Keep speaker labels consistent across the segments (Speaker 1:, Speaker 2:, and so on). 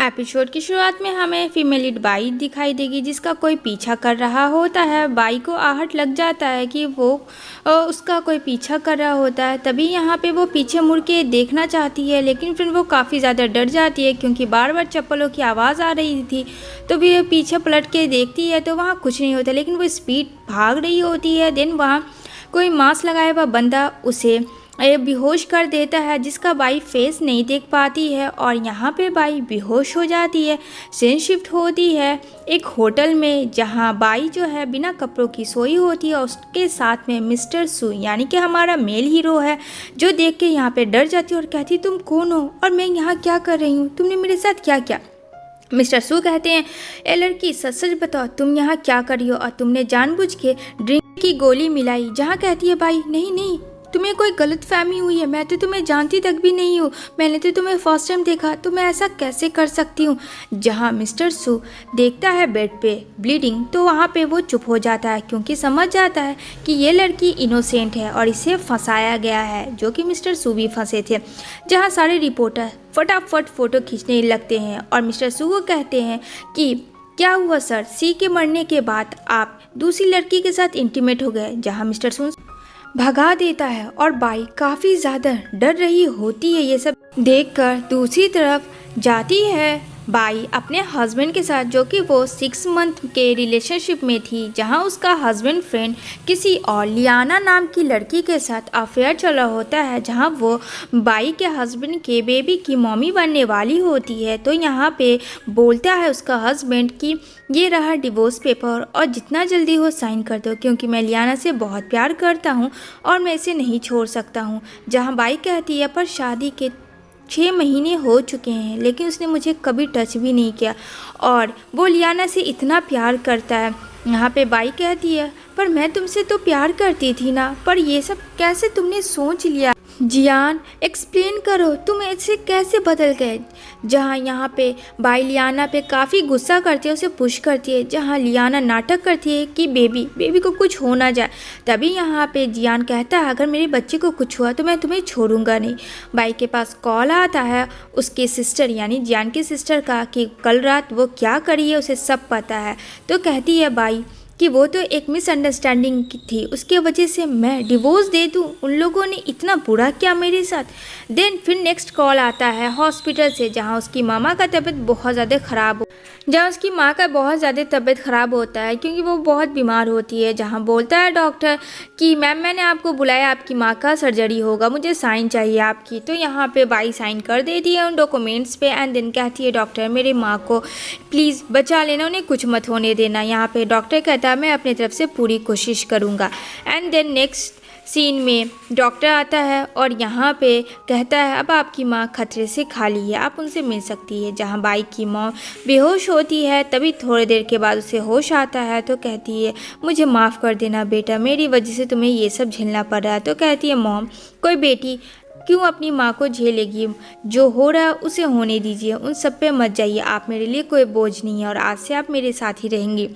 Speaker 1: Episode की शुरुआत में हमें फीमेल लीड बाई दिखाई देगी जिसका कोई पीछा कर रहा होता है। बाई को आहट लग जाता है कि वो उसका कोई पीछा कर रहा होता है। तभी यहाँ पे वो पीछे मुड़ के देखना चाहती है, लेकिन फिर वो काफ़ी ज़्यादा डर जाती है क्योंकि बार बार चप्पलों की आवाज़ आ रही थी। तो भी पीछे पलट के देखती है तो वहाँ कुछ नहीं होता, लेकिन वो स्पीड भाग रही होती है। देन वहाँ कोई मास्क लगाया हुआ बंदा उसे बेहोश कर देता है, जिसका बाई फेस नहीं देख पाती है और यहाँ पे बाई बेहोश हो जाती है। सीन शिफ्ट होती है एक होटल में, जहाँ बाई जो है बिना कपड़ों की सोई होती है और उसके साथ में मिस्टर सू यानी कि हमारा मेल हीरो है, जो देख के यहाँ पे डर जाती है और कहती तुम कौन हो और मैं यहाँ क्या कर रही हूँ, तुमने मेरे साथ क्या किया। मिस्टर सू कहते हैं ए लड़की सच सच बताओ तुम यहाँ क्या कर रही हो और तुमने जानबूझ के ड्रिंक की गोली मिलाई। जहाँ कहती है बाई नहीं नहीं तुम्हें कोई गलत फहमी हुई है, मैं तो तुम्हें जानती तक भी नहीं हूँ, मैंने तो तुम्हें फर्स्ट टाइम देखा, तो मैं ऐसा कैसे कर सकती हूँ। जहाँ मिस्टर सू देखता है बेड पे ब्लीडिंग तो वहाँ पे वो चुप हो जाता है क्योंकि समझ जाता है कि ये लड़की इनोसेंट है और इसे फंसाया गया है, जो कि मिस्टर सू भी फंसे थे। जहाँ सारे रिपोर्टर फटाफट फ़ोटो खींचने लगते हैं और मिस्टर सू को कहते हैं कि क्या हुआ सर, सी के मरने के बाद आप दूसरी लड़की के साथ इंटीमेट हो गए। जहाँ मिस्टर सू भगा देता है और बाई काफ़ी ज़्यादा डर रही होती है ये सब देखकर। दूसरी तरफ जाती है बाई अपने हस्बैंड के साथ, जो कि वो 6 मंथ के रिलेशनशिप में थी, जहां उसका हस्बैंड फ्रेंड किसी और लियाना नाम की लड़की के साथ अफेयर चला होता है, जहां वो बाई के हस्बैंड के बेबी की मम्मी बनने वाली होती है। तो यहां पे बोलता है उसका हस्बैंड कि ये रहा डिवोर्स पेपर और जितना जल्दी हो साइन कर दो क्योंकि मैं लियाना से बहुत प्यार करता हूँ और मैं इसे नहीं छोड़ सकता हूँ। जहाँ बाई कहती है पर शादी के 6 महीने हो चुके हैं लेकिन उसने मुझे कभी टच भी नहीं किया और वो लियाना से इतना प्यार करता है। यहाँ पे बाई कहती है पर मैं तुमसे तो प्यार करती थी ना, पर ये सब कैसे तुमने सोच लिया। जियान एक्सप्लेन करो तुम ऐसे कैसे बदल गए। जहाँ यहाँ पे बाई लियाना पे काफ़ी गुस्सा करती है, उसे पुश करती है। जहाँ लियाना नाटक करती है कि बेबी को कुछ हो ना जाए। तभी यहाँ पे जियान कहता है अगर मेरे बच्चे को कुछ हुआ तो मैं तुम्हें छोड़ूंगा नहीं। बाई के पास कॉल आता है उसके सिस्टर यानी जियान की सिस्टर का कि कल रात वो क्या करी है उसे सब पता है। तो कहती है बाई कि वो तो एक मिसअंडरस्टैंडिंग थी, उसके वजह से मैं डिवोर्स दे दूँ, उन लोगों ने इतना बुरा किया मेरे साथ। देन फिर नेक्स्ट कॉल आता है हॉस्पिटल से, जहाँ उसकी मामा का तबीयत बहुत ज़्यादा ख़राब उसकी माँ का बहुत ज़्यादा तबीयत ख़राब होता है क्योंकि वो बहुत बीमार होती है। जहाँ बोलता है डॉक्टर कि मैम मैंने आपको बुलाया, आपकी माँ का सर्जरी होगा, मुझे साइन चाहिए आपकी। तो यहाँ पे बाई साइन कर देती है उन डॉक्यूमेंट्स पे एंड देन कहती है डॉक्टर मेरी माँ को प्लीज़ बचा लेना, उन्हें कुछ मत होने देना। यहाँ पे डॉक्टर कहता है मैं अपनी तरफ से पूरी कोशिश करूँगा। एंड देन नेक्स्ट सीन में डॉक्टर आता है और यहाँ पे कहता है अब आपकी माँ खतरे से खाली है, आप उनसे मिल सकती है। जहाँ बाई की माँ बेहोश होती है तभी थोड़ी देर के बाद उसे होश आता है। तो कहती है मुझे माफ़ कर देना बेटा, मेरी वजह से तुम्हें ये सब झेलना पड़ रहा है। तो कहती है मॉम कोई बेटी क्यों अपनी माँ को झेलेगी, जो हो रहा है उसे होने दीजिए, उन सब पे मत जाइए, आप मेरे लिए कोई बोझ नहीं है और आज से आप मेरे साथ ही रहेंगी।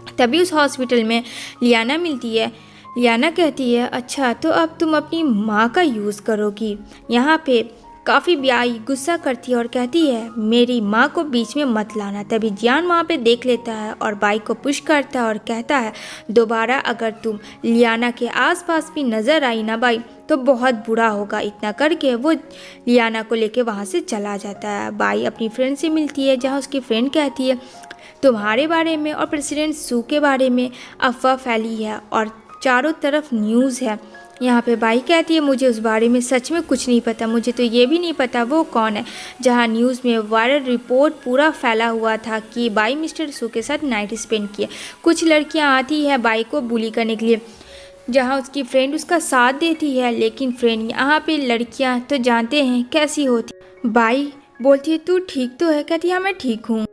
Speaker 1: तभी उस हॉस्पिटल में लियाना मिलती है। लियाना कहती है अच्छा तो अब तुम अपनी माँ का यूज़ करोगी। यहाँ पे काफ़ी ब्याई गुस्सा करती है और कहती है मेरी माँ को बीच में मत लाना। तभी जियान वहाँ पे देख लेता है और बाई को पुश करता है और कहता है दोबारा अगर तुम लियाना के आसपास भी नज़र आई ना बाई तो बहुत बुरा होगा। इतना करके वो लियाना को लेके वहाँ से चला जाता है। बाई अपनी फ्रेंड से मिलती है, जहाँ उसकी फ्रेंड कहती है तुम्हारे बारे में और प्रेसिडेंट सू के बारे में अफवाह फैली है और चारों तरफ न्यूज़ है। यहाँ पे बाई कहती है मुझे उस बारे में सच में कुछ नहीं पता, मुझे तो ये भी नहीं पता वो कौन है। जहाँ न्यूज़ में वायरल रिपोर्ट पूरा फैला हुआ था कि बाई मिस्टर सू के साथ नाइट स्पेंड किया। कुछ लड़कियाँ आती है बाई को बुली करने के लिए, जहाँ उसकी फ्रेंड उसका साथ देती है, लेकिन फ्रेंड यहाँ पे लड़कियाँ तो जानते हैं कैसी होती। बाई बोलती है तू ठीक तो है, कहती है हाँ मैं ठीक हूँ।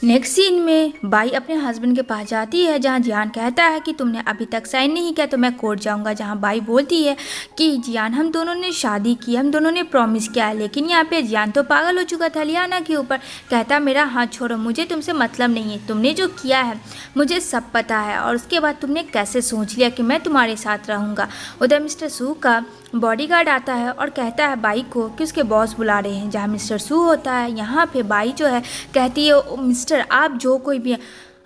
Speaker 1: नेक्स्ट सीन में बाई अपने हस्बैंड के पास जाती है, जहाँ जियान कहता है कि तुमने अभी तक साइन नहीं किया तो मैं कोर्ट जाऊंगा। जहाँ बाई बोलती है कि जियान हम दोनों ने शादी की, हम दोनों ने प्रॉमिस किया है। लेकिन यहाँ पे जियान तो पागल हो चुका था लियाना के ऊपर। कहता मेरा हाथ छोड़ो, मुझे तुमसे मतलब नहीं है, तुमने जो किया है मुझे सब पता है। और उसके बाद तुमने कैसे सोच लिया कि मैं तुम्हारे साथ रहूँगा। उधर मिस्टर सू का बॉडीगार्ड आता है और कहता है बाई को कि उसके बॉस बुला रहे हैं। जहाँ मिस्टर सू होता है, यहाँ पे बाई जो है कहती है मिस्टर आप जो कोई भी हैं,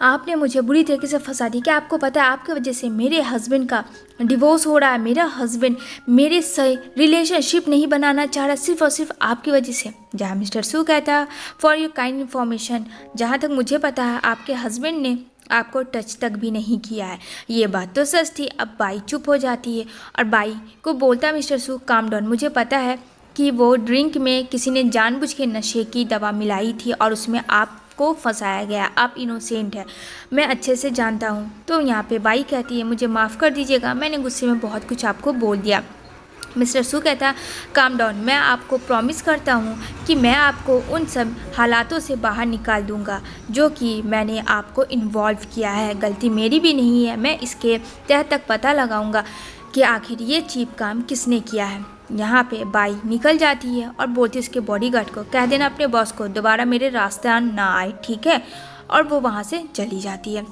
Speaker 1: आपने मुझे बुरी तरीके से फंसा दी। क्या आपको पता है आपकी वजह से मेरे हस्बैंड का डिवोर्स हो रहा है, मेरा हस्बैंड मेरे से रिलेशनशिप नहीं बनाना चाह रहा, सिर्फ और सिर्फ आपकी वजह से। जहाँ मिस्टर सू कहता है फॉर योर काइंड इन्फॉर्मेशन, जहाँ तक मुझे पता है आपके हस्बैंड ने आपको टच तक भी नहीं किया है। ये बात तो सच थी। अब बाई चुप हो जाती है और बाई को बोलता है मिस्टर सू काम डाउन, मुझे पता है कि वो ड्रिंक में किसी ने जानबूझ के नशे की दवा मिलाई थी और उसमें आपको फंसाया गया, आप इनोसेंट है, मैं अच्छे से जानता हूँ। तो यहाँ पे बाई कहती है मुझे माफ़ कर दीजिएगा, मैंने गुस्से में बहुत कुछ आपको बोल दिया। मिस्टर सू कहता काम डाउन, मैं आपको प्रॉमिस करता हूँ कि मैं आपको उन सब हालातों से बाहर निकाल दूँगा जो कि मैंने आपको इन्वॉल्व किया है। गलती मेरी भी नहीं है, मैं इसके तह तक पता लगाऊँगा कि आखिर ये चीप काम किसने किया है। यहाँ पे बाई निकल जाती है और बोलती है उसके बॉडीगार्ड को कह देना अपने बॉस को दोबारा मेरे रास्ते ना आए, ठीक है। और वो वहाँ से चली जाती है।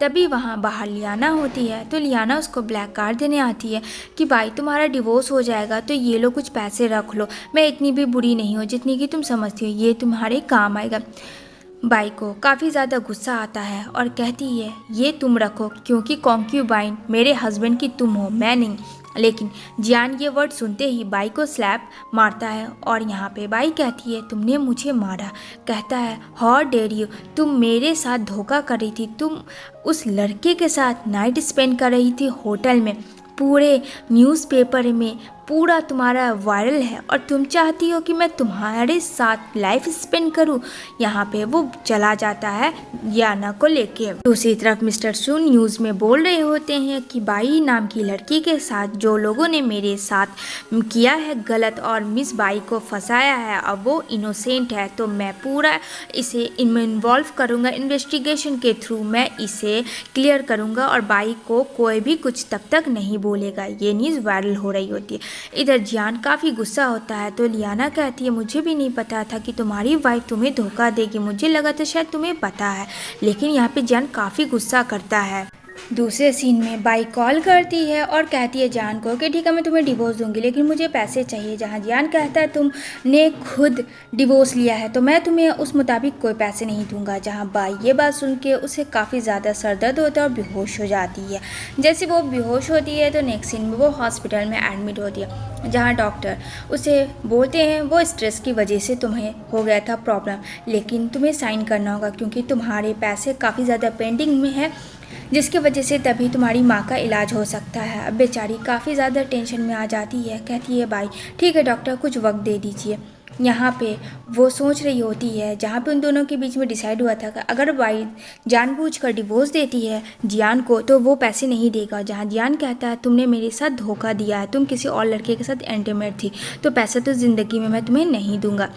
Speaker 1: तभी वहाँ बाहर लियाना होती है, तो लियाना उसको ब्लैक कार्ड देने आती है कि भाई तुम्हारा डिवोर्स हो जाएगा तो ये लो कुछ पैसे रख लो, मैं इतनी भी बुरी नहीं हूँ जितनी कि तुम समझती हो, ये तुम्हारे काम आएगा। बाई को काफ़ी ज़्यादा गुस्सा आता है और कहती है ये तुम रखो क्योंकि कॉन्क्यूबाइन मेरे हस्बैंड की तुम हो, मैं नहीं। लेकिन जियान ये वर्ड सुनते ही बाई को स्लैप मारता है और यहाँ पे बाई कहती है तुमने मुझे मारा। कहता है हाउ डेयर यू, तुम मेरे साथ धोखा कर रही थी, तुम उस लड़के के साथ नाइट स्पेंड कर रही थी होटल में, पूरे न्यूज़पेपर में पूरा तुम्हारा वायरल है और तुम चाहती हो कि मैं तुम्हारे साथ लाइफ स्पेंड करूं। यहाँ पे वो चला जाता है याना को लेके। दूसरी तरफ मिस्टर सू न्यूज़ में बोल रहे होते हैं कि बाई नाम की लड़की के साथ जो लोगों ने मेरे साथ किया है गलत और मिस बाई को फंसाया है, अब वो इनोसेंट है, तो मैं पूरा इसे इनमें इन्वॉल्व करूँगा, इन्वेस्टिगेशन के थ्रू मैं इसे क्लियर करूँगा और बाई को कोई भी कुछ तब तक नहीं बोलेगा। ये न्यूज़ वायरल हो रही होती है। इधर जियान काफ़ी गुस्सा होता है, तो लियाना कहती है मुझे भी नहीं पता था कि तुम्हारी वाइफ तुम्हें धोखा देगी, मुझे लगा था शायद तुम्हें पता है। लेकिन यहाँ पे जियान काफ़ी गुस्सा करता है। दूसरे सीन में बाई कॉल करती है और कहती है जान को कि ठीक है मैं तुम्हें डिवोर्स दूंगी लेकिन मुझे पैसे चाहिए। जहाँ जान कहता है तुमने खुद डिवोर्स लिया है तो मैं तुम्हें उस मुताबिक कोई पैसे नहीं दूंगा। जहाँ बाई ये बात सुन के उसे काफ़ी ज़्यादा सरदर्द होता है और बेहोश हो जाती है। जैसे वो बेहोश होती है तो नेक्स्ट सीन में वो हॉस्पिटल में एडमिट होती है, जहाँ डॉक्टर उसे बोलते हैं वो स्ट्रेस की वजह से तुम्हें हो गया था प्रॉब्लम, लेकिन तुम्हें साइन करना होगा क्योंकि तुम्हारे पैसे काफ़ी ज़्यादा पेंडिंग में है, जिसकी वजह से तभी तुम्हारी माँ का इलाज हो सकता है। अब बेचारी काफ़ी ज़्यादा टेंशन में आ जाती है, कहती है भाई ठीक है डॉक्टर कुछ वक्त दे दीजिए। यहाँ पे वो सोच रही होती है, जहाँ पे उन दोनों के बीच में डिसाइड हुआ था कि अगर बाई जानबूझकर डिवोर्स देती है जियान को तो वो पैसे नहीं देगा। जहाँ जियान कहता है तुमने मेरे साथ धोखा दिया है, तुम किसी और लड़के के साथ इंटीमेट थी, तो पैसा तो ज़िंदगी में मैं तुम्हें नहीं दूंगा।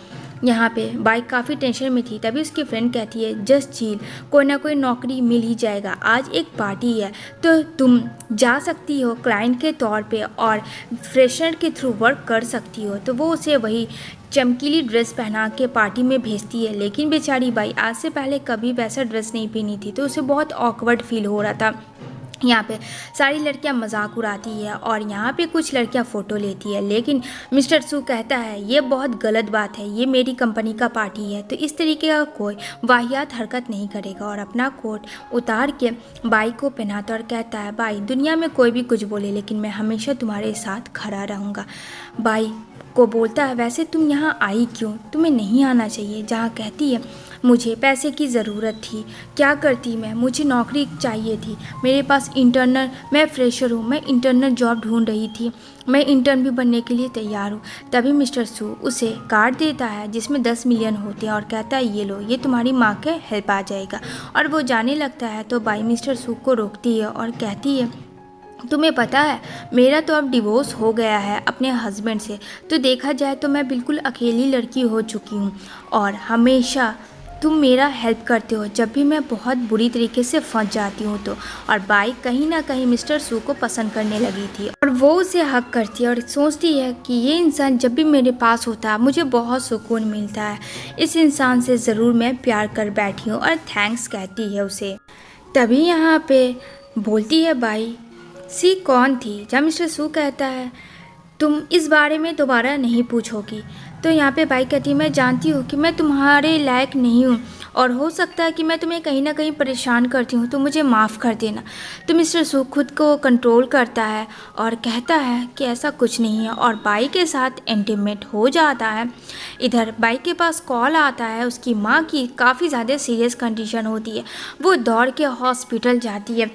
Speaker 1: यहाँ पे बाई काफ़ी टेंशन में थी, तभी उसकी फ्रेंड कहती है जस्ट चिल, कोई ना कोई नौकरी मिल ही जाएगा, आज एक पार्टी है तो तुम जा सकती हो क्लाइंट के तौर पे और फ्रेशर के थ्रू वर्क कर सकती हो। तो वो उसे वही चमकीली ड्रेस पहना के पार्टी में भेजती है, लेकिन बेचारी बाई आज से पहले कभी वैसा ड्रेस नहीं पहनी थी तो उसे बहुत ऑकवर्ड फील हो रहा था। यहाँ पे सारी लड़कियाँ मजाक उड़ाती है और यहाँ पे कुछ लड़कियाँ फ़ोटो लेती है, लेकिन मिस्टर सू कहता है ये बहुत गलत बात है, ये मेरी कंपनी का पार्टी है तो इस तरीके का कोई वाहियात हरकत नहीं करेगा। और अपना कोट उतार के बाई को पहनाता और कहता है बाई दुनिया में कोई भी कुछ बोले लेकिन मैं हमेशा तुम्हारे साथ खड़ा रहूँगा। बाई को बोलता है वैसे तुम यहाँ आई क्यों, तुम्हें नहीं आना चाहिए। जहाँ कहती है मुझे पैसे की ज़रूरत थी, क्या करती मैं, मुझे नौकरी चाहिए थी, मेरे पास इंटर्नल, मैं फ्रेशर हूँ, मैं इंटर्नल जॉब ढूंढ रही थी, मैं इंटर्न भी बनने के लिए तैयार हूँ। तभी मिस्टर सू उसे कार्ड देता है जिसमें 10 मिलियन होते हैं और कहता है ये लो, ये तुम्हारी माँ के हेल्प आ जाएगा। और वो जाने लगता है तो बाई मिस्टर सू को रोकती है और कहती है तुम्हें पता है मेरा तो अब डिवोर्स हो गया है अपने हस्बैंड से, तो देखा जाए तो मैं बिल्कुल अकेली लड़की हो चुकी हूँ और हमेशा तुम मेरा हेल्प करते हो जब भी मैं बहुत बुरी तरीके से फंस जाती हूँ तो। और बाई कहीं ना कहीं मिस्टर सू को पसंद करने लगी थी और वो उसे हक करती है और सोचती है कि ये इंसान जब भी मेरे पास होता है मुझे बहुत सुकून मिलता है, इस इंसान से ज़रूर मैं प्यार कर बैठी हूँ और थैंक्स कहती है उसे। तभी यहाँ पे बोलती है बाई, सी कौन थी? जब मिस्टर सू कहता है तुम इस बारे में दोबारा नहीं पूछोगी, तो यहाँ पे बाई कहती है मैं जानती हूँ कि मैं तुम्हारे लायक नहीं हूँ और हो सकता है कि मैं तुम्हें कहीं ना कहीं परेशान करती हूँ, तो मुझे माफ़ कर देना। तो मिस्टर सू खुद को कंट्रोल करता है और कहता है कि ऐसा कुछ नहीं है और बाई के साथ इंटीमेट हो जाता है। इधर बाई के पास कॉल आता है, उसकी माँ की काफ़ी ज़्यादा सीरियस कंडीशन होती है, वो दौड़ के हॉस्पिटल जाती है।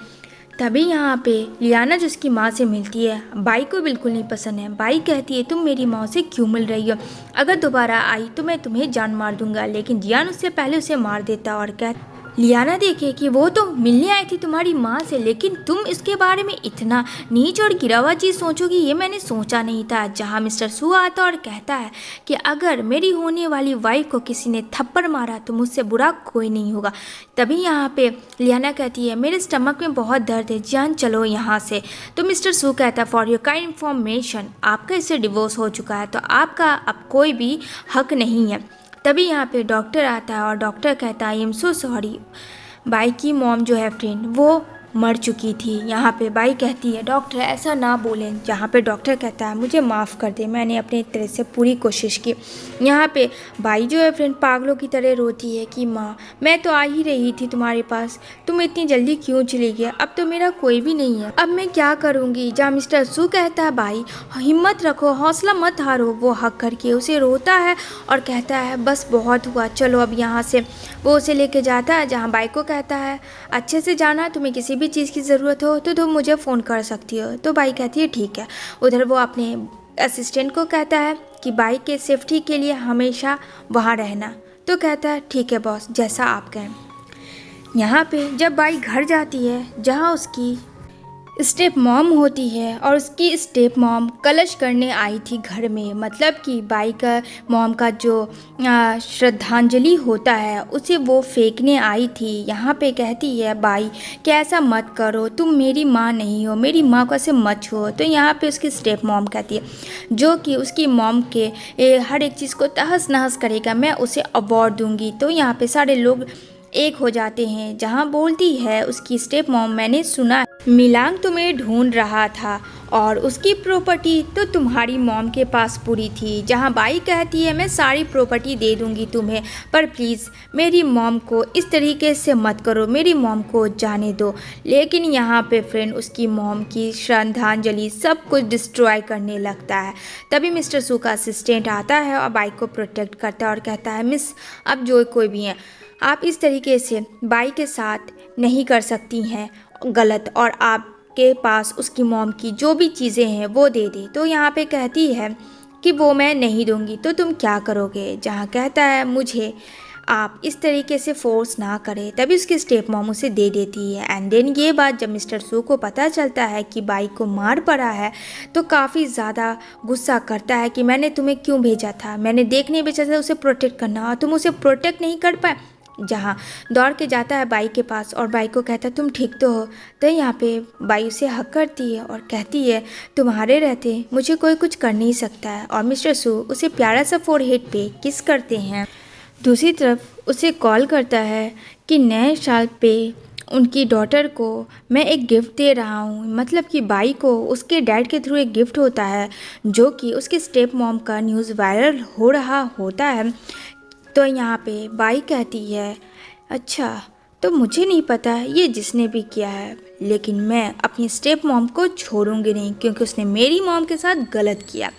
Speaker 1: तभी यहाँ पे लियाना जो उसकी माँ से मिलती है, बाई को बिल्कुल नहीं पसंद है। बाई कहती है तुम मेरी माँ से क्यों मिल रही हो, अगर दोबारा आई तो मैं तुम्हें जान मार दूंगा। लेकिन जियान उससे पहले उसे मार देता और कहता, लियाना देखे कि वो तो मिलने आई थी तुम्हारी माँ से, लेकिन तुम इसके बारे में इतना नीच और गिरा हुआ चीज़ सोचोगी ये मैंने सोचा नहीं था। जहाँ मिस्टर सू आता और कहता है कि अगर मेरी होने वाली वाइफ को किसी ने थप्पड़ मारा तो मुझसे बुरा कोई नहीं होगा। तभी यहाँ पे लियाना कहती है मेरे स्टमक में बहुत दर्द है, जान चलो यहाँ से। तो मिस्टर सू कहता है फॉर योर काइंड इन्फॉर्मेशन आपका इससे डिवोर्स हो चुका है, तो आपका अब कोई भी हक नहीं है। तभी यहाँ पे डॉक्टर आता है और डॉक्टर कहता है I am so sorry, by की मॉम जो है फ्रेंड वो मर चुकी थी। यहाँ पे बाई कहती है डॉक्टर ऐसा ना बोलें। जहाँ पे डॉक्टर कहता है मुझे माफ़ कर दे, मैंने अपनी तरह से पूरी कोशिश की। यहाँ पे बाई जो है फ्रेंड पागलों की तरह रोती है कि माँ मैं तो आ ही रही थी तुम्हारे पास, तुम इतनी जल्दी क्यों चली गई, अब तो मेरा कोई भी नहीं है, अब मैं क्या करूँगी। जहाँ मिस्टर सू कहता है बाई हिम्मत रखो, हौसला मत हारो, वो हक करके उसे रोता है और कहता है बस बहुत हुआ, चलो अब यहाँ से। वो उसे लेके जाता है। जहाँ बाई को कहता है अच्छे से जाना, तुम्हें किसी भी चीज़ की ज़रूरत हो तो तुम मुझे फ़ोन कर सकती हो। तो बाई कहती है ठीक है। उधर वो अपने असिस्टेंट को कहता है कि बाई के सेफ्टी के लिए हमेशा वहाँ रहना। तो कहता है ठीक है बॉस, जैसा आप कहें। यहाँ पे जब बाई घर जाती है जहाँ उसकी स्टेप मॉम होती है और उसकी स्टेप मॉम कलश करने आई थी घर में, मतलब कि बाई का मॉम का जो श्रद्धांजलि होता है उसे वो फेंकने आई थी। यहाँ पे कहती है बाई कि ऐसा मत करो, तुम मेरी माँ नहीं हो, मेरी माँ को ऐसे मत छुओ। तो यहाँ पे उसकी स्टेप मॉम कहती है जो कि उसकी मॉम के हर एक चीज़ को तहस नहस करेगा, मैं उसे अवार्ड दूंगी। तो यहाँ पे सारे लोग एक हो जाते हैं। जहाँ बोलती है उसकी स्टेप मॉम मैंने सुना मिलांग तुम्हें ढूंढ रहा था और उसकी प्रॉपर्टी तो तुम्हारी मॉम के पास पूरी थी। जहाँ बाई कहती है मैं सारी प्रॉपर्टी दे दूंगी तुम्हें, पर प्लीज़ मेरी मॉम को इस तरीके से मत करो, मेरी मॉम को जाने दो। लेकिन यहाँ पे फ्रेंड उसकी मॉम की श्रद्धांजलि सब कुछ डिस्ट्रॉय करने लगता है। तभी मिस्टर सू का असिस्टेंट आता है और बाई को प्रोटेक्ट करता है और कहता है मिस अब जो कोई भी हैं आप इस तरीके से बाई के साथ नहीं कर सकती हैं गलत, और आपके पास उसकी मॉम की जो भी चीज़ें हैं वो दे दे। तो यहाँ पे कहती है कि वो मैं नहीं दूंगी, तो तुम क्या करोगे। जहाँ कहता है मुझे आप इस तरीके से फोर्स ना करें। तभी उसकी स्टेप मॉम उसे दे देती है। एंड देन ये बात जब मिस्टर सू को पता चलता है कि बाई को मार पड़ा है तो काफ़ी ज़्यादा गुस्सा करता है कि मैंने तुम्हें क्यों भेजा था, मैंने देखने भेजा था उसे प्रोटेक्ट करना और तुम उसे प्रोटेक्ट नहीं कर पाए। जहाँ दौड़ के जाता है बाई के पास और बाई को कहता है तुम ठीक तो हो। तो यहाँ पे बाई उसे हक करती है और कहती है तुम्हारे रहते मुझे कोई कुछ कर नहीं सकता है। और मिस्टर सू उसे प्यारा सा फोरहेड पे किस करते हैं। दूसरी तरफ उसे कॉल करता है कि नए साल पे उनकी डॉटर को मैं एक गिफ्ट दे रहा हूँ, मतलब कि बाई को उसके डैड के थ्रू एक गिफ्ट होता है जो कि उसके स्टेप मॉम का न्यूज़ वायरल हो रहा होता है। तो यहाँ पे बाई कहती है अच्छा तो मुझे नहीं पता ये जिसने भी किया है, लेकिन मैं अपनी स्टेप मॉम को छोड़ूंगी नहीं क्योंकि उसने मेरी मॉम के साथ गलत किया।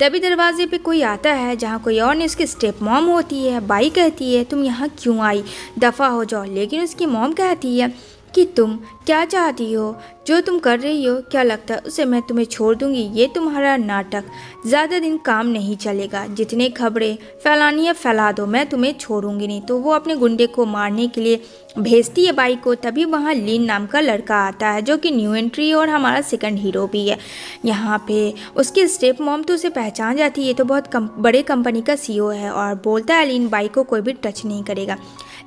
Speaker 1: तभी दरवाजे पे कोई आता है जहाँ कोई और नहीं उसकी स्टेप मॉम होती है। बाई कहती है तुम यहाँ क्यों आई, दफ़ा हो जाओ। लेकिन उसकी मॉम कहती है कि तुम क्या चाहती हो, जो तुम कर रही हो क्या लगता है उसे मैं तुम्हें छोड़ दूंगी? ये तुम्हारा नाटक ज़्यादा दिन काम नहीं चलेगा। जितने खबरें फैलानी है फैला दो, मैं तुम्हें छोड़ूंगी नहीं। तो वो अपने गुंडे को मारने के लिए भेजती है बाई को। तभी वहाँ लिन नाम का लड़का आता है जो कि न्यू एंट्री और हमारा सेकंड हीरो भी है। यहाँ पे उसकी स्टेप मॉम तो उसे पहचान जाती है, ये तो बहुत बड़े कंपनी का सीईओ है, और बोलता है लिन बाई को कोई भी टच नहीं करेगा।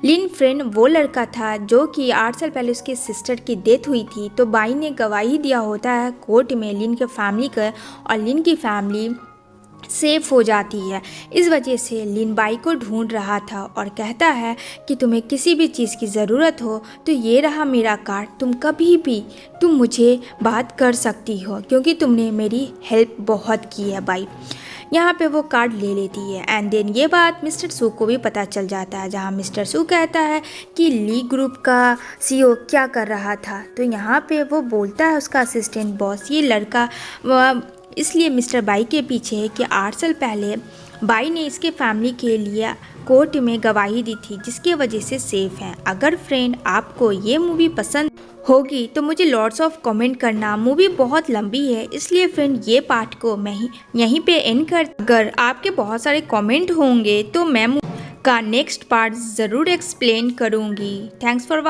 Speaker 1: लिन फ्रेंड वो लड़का था जो कि 8 साल पहले उसकी सिस्टर की डेथ हुई थी। तो बाई ने गवाही दिया होता है कोर्ट में लिन के फैमिली का, और लिन की फैमिली सेफ हो जाती है। इस वजह से लिन बाई को ढूंढ रहा था और कहता है कि तुम्हें किसी भी चीज़ की ज़रूरत हो तो ये रहा मेरा कार्ड, तुम कभी भी तुम मुझे बात कर सकती हो क्योंकि तुमने मेरी हेल्प बहुत की है बाई। यहाँ पे वो कार्ड ले लेती है। एंड देन ये बात मिस्टर सू को भी पता चल जाता है, जहाँ मिस्टर सू कहता है कि ली ग्रुप का सीईओ क्या कर रहा था। तो यहाँ पे वो बोलता है उसका असिस्टेंट बॉस, ये लड़का इसलिए मिस्टर बाई के पीछे है कि 8 साल पहले बाई ने इसके फैमिली के लिए कोर्ट में गवाही दी थी जिसकी वजह से सेफ है। अगर फ्रेंड आपको ये मूवी पसंद होगी तो मुझे लॉट्स ऑफ कमेंट करना। मूवी बहुत लंबी है इसलिए फ्रेंड ये पार्ट को मैं यहीं पे एंड कर। अगर आपके बहुत सारे कमेंट होंगे तो मैं का नेक्स्ट पार्ट ज़रूर एक्सप्लेन करूँगी। Thanks for watching.